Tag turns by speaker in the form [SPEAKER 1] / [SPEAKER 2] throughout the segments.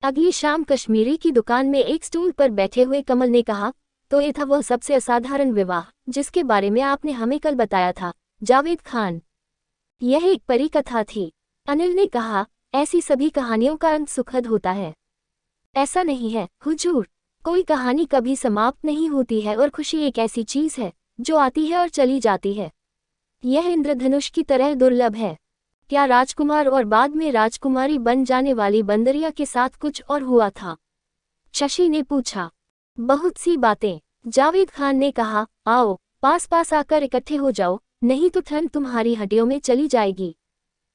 [SPEAKER 1] अगली शाम कश्मीरी की दुकान में एक स्टूल पर बैठे हुए कमल ने कहा, तो ये था वह सबसे असाधारण विवाह जिसके बारे में आपने हमें कल बताया था, जावेद खान। यह एक परी कथा थी। अनिल ने कहा, ऐसी सभी कहानियों का अंत सुखद होता है। ऐसा नहीं है हुजूर, कोई कहानी कभी समाप्त नहीं होती है और खुशी एक ऐसी चीज है जो आती है और चली जाती है। यह इंद्रधनुष की तरह दुर्लभ है। क्या राजकुमार और बाद में राजकुमारी बन जाने वाली बंदरिया के साथ कुछ और हुआ था? शशि ने पूछा। बहुत सी बातें, जावेद खान ने कहा। आओ पास पास आकर इकट्ठे हो जाओ, नहीं तो ठंड तुम्हारी हड्डियों में चली जाएगी।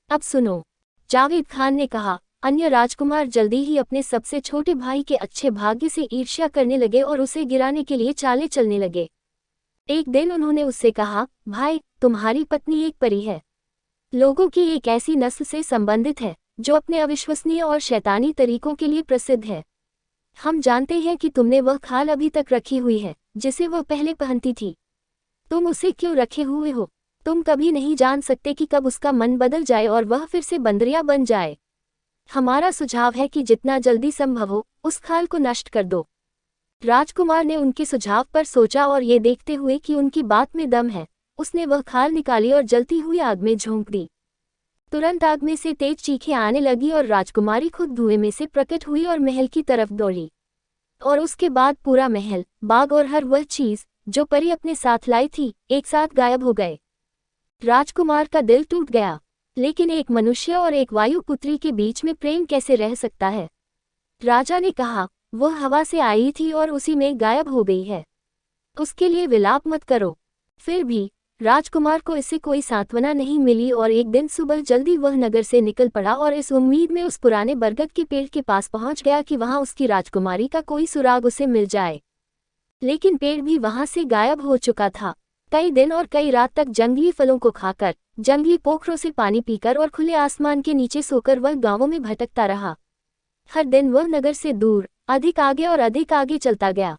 [SPEAKER 1] अब सुनो, जावेद खान ने कहा। अन्य राजकुमार जल्दी ही अपने सबसे छोटे भाई के अच्छे भाग्य से ईर्ष्या करने लगे और उसे गिराने के लिए चालें चलने लगे। एक दिन उन्होंने उससे कहा, भाई तुम्हारी पत्नी एक परी है, लोगों की एक ऐसी नस्ल से संबंधित है जो अपने अविश्वसनीय और शैतानी तरीकों के लिए प्रसिद्ध है। हम जानते हैं कि तुमने वह खाल अभी तक रखी हुई है जिसे वह पहले पहनती थी। तुम उसे क्यों रखे हुए हो? तुम कभी नहीं जान सकते कि कब उसका मन बदल जाए और वह फिर से बंदरिया बन जाए। हमारा सुझाव है कि जितना जल्दी संभव हो उस खाल को नष्ट कर दो। राजकुमार ने उनके सुझाव पर सोचा और ये देखते हुए कि उनकी बात में दम है, उसने वह खाल निकाली और जलती हुई आग में झोंक दी। तुरंत आग में से तेज चीखें आने लगी और राजकुमारी खुद धुएं में से प्रकट हुई और महल की तरफ दौड़ी। और उसके बाद पूरा महल, बाग और हर वह चीज जो परी अपने साथ लाई थी, एक साथ गायब हो गए। राजकुमार का दिल टूट गया। लेकिन एक मनुष्य और एक वायुपुत्री के बीच में प्रेम कैसे रह सकता है? राजा ने कहा, वह हवा से आई थी और उसी में गायब हो गई है। उसके लिए विलाप मत करो। फिर भी राजकुमार को इससे कोई सांत्वना नहीं मिली और एक दिन सुबह जल्दी वह नगर से निकल पड़ा और इस उम्मीद में उस पुराने बरगद के पेड़ के पास पहुंच गया कि वहां उसकी राजकुमारी का कोई सुराग उसे मिल जाए। लेकिन पेड़ भी वहां से गायब हो चुका था। कई दिन और कई रात तक जंगली फलों को खाकर, जंगली पोखरों से पानी पीकर और खुले आसमान के नीचे सोकर वह गांवों में भटकता रहा। हर दिन वह नगर से दूर, अधिक आगे और अधिक आगे चलता गया।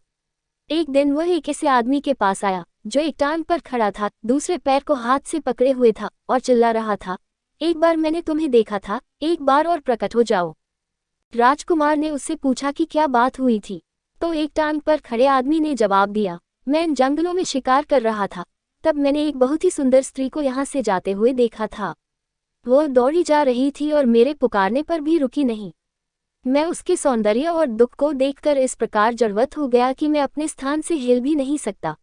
[SPEAKER 1] एक दिन वह एक ऐसे आदमी के पास आया जो एक टांग पर खड़ा था, दूसरे पैर को हाथ से पकड़े हुए था और चिल्ला रहा था, एक बार मैंने तुम्हें देखा था, एक बार और प्रकट हो जाओ। राजकुमार ने उससे पूछा कि क्या बात हुई थी। तो एक टांग पर खड़े आदमी ने जवाब दिया, मैं इन जंगलों में शिकार कर रहा था, तब मैंने एक बहुत ही सुंदर स्त्री को यहाँ से जाते हुए देखा था। वह दौड़ी जा रही थी और मेरे पुकारने पर भी रुकी नहीं। मैं उसके सौंदर्य और दुख को देखकर इस प्रकार जड़वत हो गया कि मैं अपने स्थान से हिल भी नहीं सकता।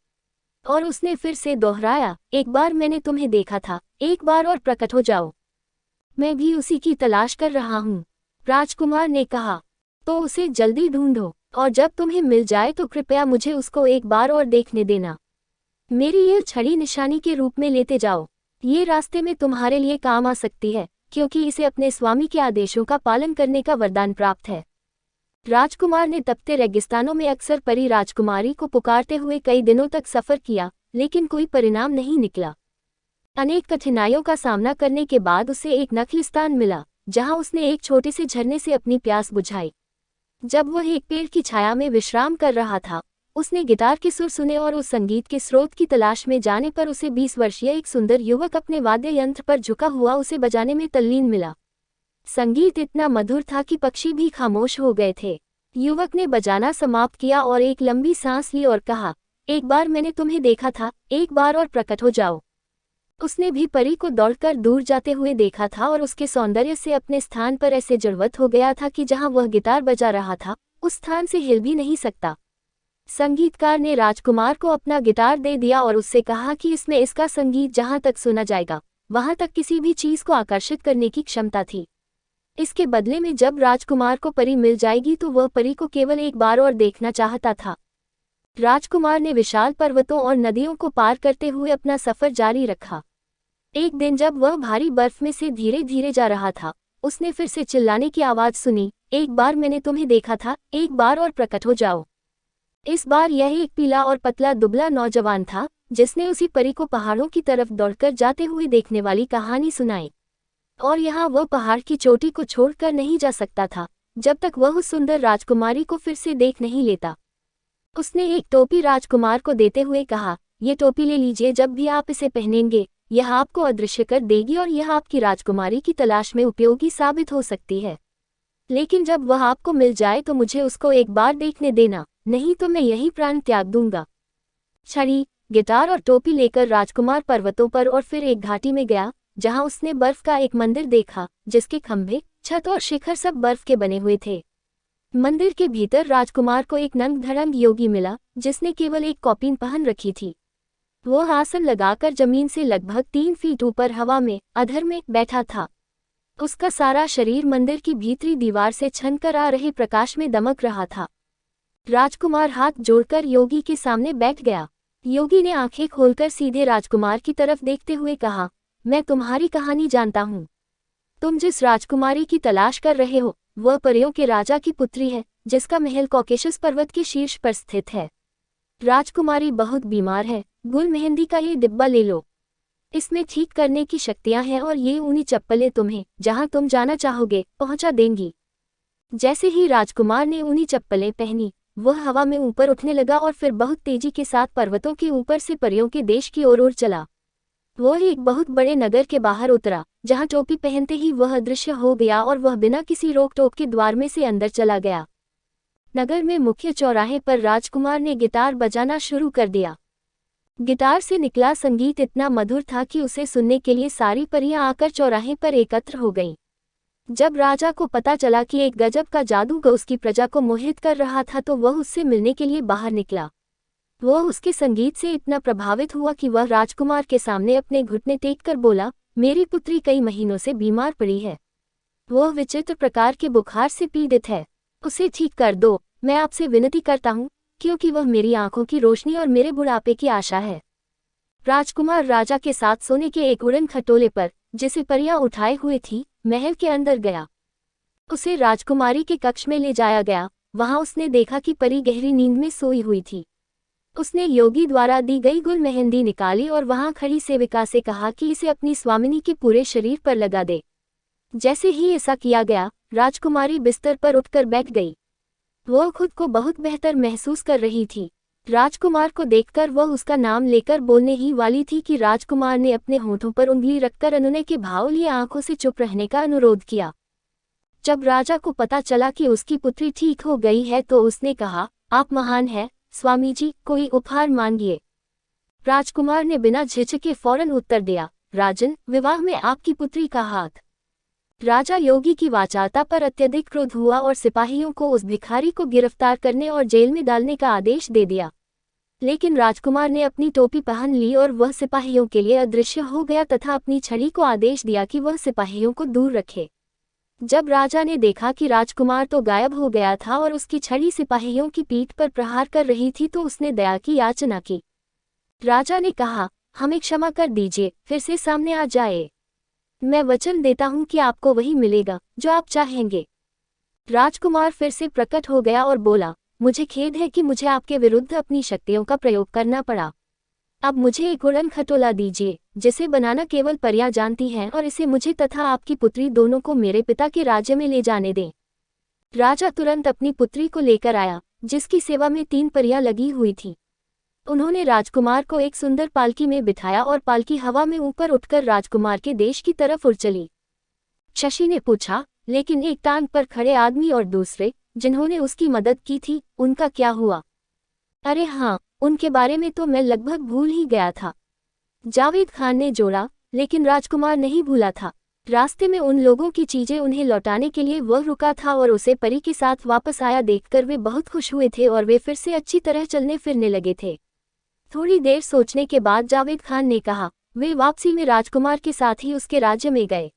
[SPEAKER 1] और उसने फिर से दोहराया, एक बार मैंने तुम्हें देखा था, एक बार और प्रकट हो जाओ। मैं भी उसी की तलाश कर रहा हूँ। राजकुमार ने कहा, तो उसे जल्दी ढूंढो और जब तुम्हें मिल जाए तो कृपया मुझे उसको एक बार और देखने देना। मेरी ये छड़ी निशानी के रूप में लेते जाओ। ये रास्ते में तुम्हारे लिए काम आ सकती है, क्योंकि इसे अपने स्वामी के आदेशों का पालन करने का वरदान प्राप्त है। राजकुमार ने तपते रेगिस्तानों में अक्सर परी राजकुमारी को पुकारते हुए कई दिनों तक सफर किया, लेकिन कोई परिणाम नहीं निकला। अनेक कठिनाइयों का सामना करने के बाद उसे एक नखलिस्तान मिला, जहां उसने एक छोटे से झरने से अपनी प्यास बुझाई। जब वह एक पेड़ की छाया में विश्राम कर रहा था, उसने गिटार के सुर सुने और उस संगीत के स्रोत की तलाश में जाने पर उसे 20 वर्षीय एक सुंदर युवक अपने वाद्य यंत्र पर झुका हुआ उसे बजाने में तल्लीन मिला। संगीत इतना मधुर था कि पक्षी भी खामोश हो गए थे। युवक ने बजाना समाप्त किया और एक लंबी सांस ली और कहा, एक बार मैंने तुम्हें देखा था, एक बार और प्रकट हो जाओ। उसने भी परी को दौड़कर दूर जाते हुए देखा था और उसके सौंदर्य से अपने स्थान पर ऐसे जड़वत हो गया था कि जहां वह गिटार बजा रहा था, उस स्थान से हिल भी नहीं सकता। संगीतकार ने राजकुमार को अपना गिटार दे दिया और उससे कहा कि इसमें इसका संगीत जहां तक सुना जाएगा, वहां तक किसी भी चीज को आकर्षित करने की क्षमता थी। इसके बदले में जब राजकुमार को परी मिल जाएगी तो वह परी को केवल एक बार और देखना चाहता था। राजकुमार ने विशाल पर्वतों और नदियों को पार करते हुए अपना सफर जारी रखा। एक दिन जब वह भारी बर्फ में से धीरे धीरे जा रहा था, उसने फिर से चिल्लाने की आवाज सुनी, एक बार मैंने तुम्हें देखा था, एक बार और प्रकट हो जाओ। इस बार यह एक पीला और पतला दुबला नौजवान था, जिसने उसी परी को पहाड़ों की तरफ दौड़कर जाते हुए देखने वाली कहानी सुनाई। और यहाँ वह पहाड़ की चोटी को छोड़कर नहीं जा सकता था, जब तक वह उस सुंदर राजकुमारी को फिर से देख नहीं लेता। उसने एक टोपी राजकुमार को देते हुए कहा, ये टोपी ले लीजिए, जब भी आप इसे पहनेंगे, यह आपको अदृश्य कर देगी और यह आपकी राजकुमारी की तलाश में उपयोगी साबित हो सकती है। लेकिन जब वह आपको मिल जाए तो मुझे उसको एक बार देखने देना, नहीं तो मैं यही प्राण त्याग दूंगा। छड़ी, गिटार और टोपी लेकर राजकुमार पर्वतों पर और फिर एक घाटी में गया, जहां उसने बर्फ का एक मंदिर देखा, जिसके खंभे, छत और शिखर सब बर्फ के बने हुए थे। मंदिर के भीतर राजकुमार को एक नंग-धड़ंग योगी मिला, जिसने केवल एक कौपीन पहन रखी थी। वो आसन लगाकर जमीन से लगभग 3 फीट ऊपर हवा में, अधर में, बैठा था। उसका सारा शरीर मंदिर की भीतरी दीवार से छनकर आ रहे प्रकाश में दमक रहा था। राजकुमार हाथ जोड़कर योगी के सामने बैठ गया। योगी ने आंखें खोलकर सीधे राजकुमार की तरफ देखते हुए कहा, मैं तुम्हारी कहानी जानता हूँ। तुम जिस राजकुमारी की तलाश कर रहे हो, वह परियों के राजा की पुत्री है, जिसका महल कॉकेशस पर्वत के शीर्ष पर स्थित है। राजकुमारी बहुत बीमार है, गुल मेहंदी का ये डिब्बा ले लो। इसमें ठीक करने की शक्तियां हैं और ये ऊनी चप्पलें तुम्हें, जहां तुम जाना चाहोगे, पहुंचा देंगी। जैसे ही राजकुमार ने ऊनी चप्पलें पहनी, वह हवा में ऊपर उठने लगा और फिर बहुत तेजी के साथ पर्वतों के ऊपर से परियों के देश की ओर चला। वह एक बहुत बड़े नगर के बाहर उतरा, जहां टोपी पहनते ही वह अदृश्य हो गया और वह बिना किसी रोक टोक के द्वार में से अंदर चला गया। नगर में मुख्य चौराहे पर राजकुमार ने गिटार बजाना शुरू कर दिया। गिटार से निकला संगीत इतना मधुर था कि उसे सुनने के लिए सारी परियां आकर चौराहे पर एकत्र हो गईं। जब राजा को पता चला कि एक गजब का जादू उसकी प्रजा को मोहित कर रहा था तो वह उससे मिलने के लिए बाहर निकला। वह उसके संगीत से इतना प्रभावित हुआ कि वह राजकुमार के सामने अपने घुटने टेक कर बोला, मेरी पुत्री कई महीनों से बीमार पड़ी है। वह विचित्र प्रकार के बुखार से पीड़ित है। उसे ठीक कर दो, मैं आपसे विनती करता हूँ, क्योंकि वह मेरी आंखों की रोशनी और मेरे बुढ़ापे की आशा है। राजकुमार राजा के साथ सोने के एक उड़न खटोले पर, जिसे परियां उठाए हुए थी, महल के अंदर गया। उसे राजकुमारी के कक्ष में ले जाया गया। वहां उसने देखा कि परी गहरी नींद में सोई हुई थी। उसने योगी द्वारा दी गई गुल मेहंदी निकाली और वहां खड़ी सेविका से कहा कि इसे अपनी स्वामिनी के पूरे शरीर पर लगा दे। जैसे ही ऐसा किया गया, राजकुमारी बिस्तर पर उठकर बैठ गई। वह खुद को बहुत बेहतर महसूस कर रही थी। राजकुमार को देखकर वह उसका नाम लेकर बोलने ही वाली थी कि राजकुमार ने अपने होठों पर उंगली रखकर अनुनय के भाव लिए आंखों से चुप रहने का अनुरोध किया। जब राजा को पता चला कि उसकी पुत्री ठीक हो गई है तो उसने कहा, आप महान हैं, स्वामी जी, कोई उपहार मांगिए। राजकुमार ने बिना झिझके फौरन उत्तर दिया, राजन, विवाह में आपकी पुत्री का हाथ। राजा योगी की वाचालता पर अत्यधिक क्रोध हुआ और सिपाहियों को उस भिखारी को गिरफ्तार करने और जेल में डालने का आदेश दे दिया। लेकिन राजकुमार ने अपनी टोपी पहन ली और वह सिपाहियों के लिए अदृश्य हो गया तथा अपनी छड़ी को आदेश दिया कि वह सिपाहियों को दूर रखे। जब राजा ने देखा कि राजकुमार तो गायब हो गया था और उसकी छड़ी सिपाहियों की पीठ पर प्रहार कर रही थी तो उसने दया की याचना की। राजा ने कहा, हमें क्षमा कर दीजिए, फिर से सामने आ जाए। मैं वचन देता हूं कि आपको वही मिलेगा जो आप चाहेंगे। राजकुमार फिर से प्रकट हो गया और बोला, मुझे खेद है कि मुझे आपके विरुद्ध अपनी शक्तियों का प्रयोग करना पड़ा। अब मुझे एक उड़न खटोला दीजिए, जिसे बनाना केवल परियां जानती हैं, और इसे मुझे तथा आपकी पुत्री दोनों को मेरे पिता के राज्य में ले जाने दें। राजा तुरंत अपनी पुत्री को लेकर आया, जिसकी सेवा में 3 परियां लगी हुई थीं। उन्होंने राजकुमार को एक सुंदर पालकी में बिठाया और पालकी हवा में ऊपर उठकर राजकुमार के देश की तरफ उड़ चली। शशि ने पूछा, लेकिन एक टांग पर खड़े आदमी और दूसरे, जिन्होंने उसकी मदद की थी, उनका क्या हुआ? अरे हाँ, उनके बारे में तो मैं लगभग भूल ही गया था, जावेद खान ने जोड़ा। लेकिन राजकुमार नहीं भूला था। रास्ते में उन लोगों की चीजें उन्हें लौटाने के लिए वह रुका था और उसे परी के साथ वापस आया देखकर वे बहुत खुश हुए थे और वे फिर से अच्छी तरह चलने फिरने लगे थे। थोड़ी देर सोचने के बाद जावेद खान ने कहा, वे वापसी में राजकुमार के साथ ही उसके राज्य में गए।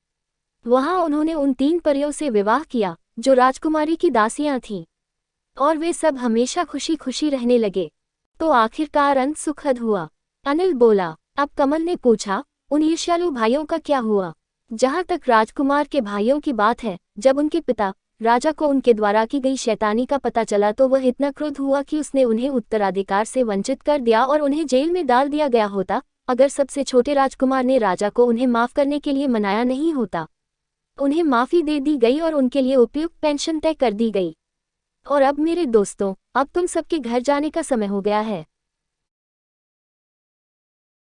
[SPEAKER 1] वहां उन्होंने उन 3 परियों से विवाह किया, जो राजकुमारी की दासियां थीं, और वे सब हमेशा खुशी खुशी रहने लगे। तो आखिरकार अंत सुखद हुआ। अनिल बोला। अब कमल ने पूछा, उन ईर्ष्यालु भाइयों का क्या हुआ? जहां तक राजकुमार के भाइयों की बात है, जब उनके पिता राजा को उनके द्वारा की गई शैतानी का पता चला तो वह इतना क्रुद्ध हुआ कि उसने उन्हें उत्तराधिकार से वंचित कर दिया और उन्हें जेल में डाल दिया गया होता, अगर सबसे छोटे राजकुमार ने राजा को उन्हें माफ करने के लिए मनाया नहीं होता। उन्हें माफी दे दी गई और उनके लिए उपयुक्त पेंशन तय कर दी गई। और अब मेरे दोस्तों, अब तुम सबके घर जाने का समय हो गया है।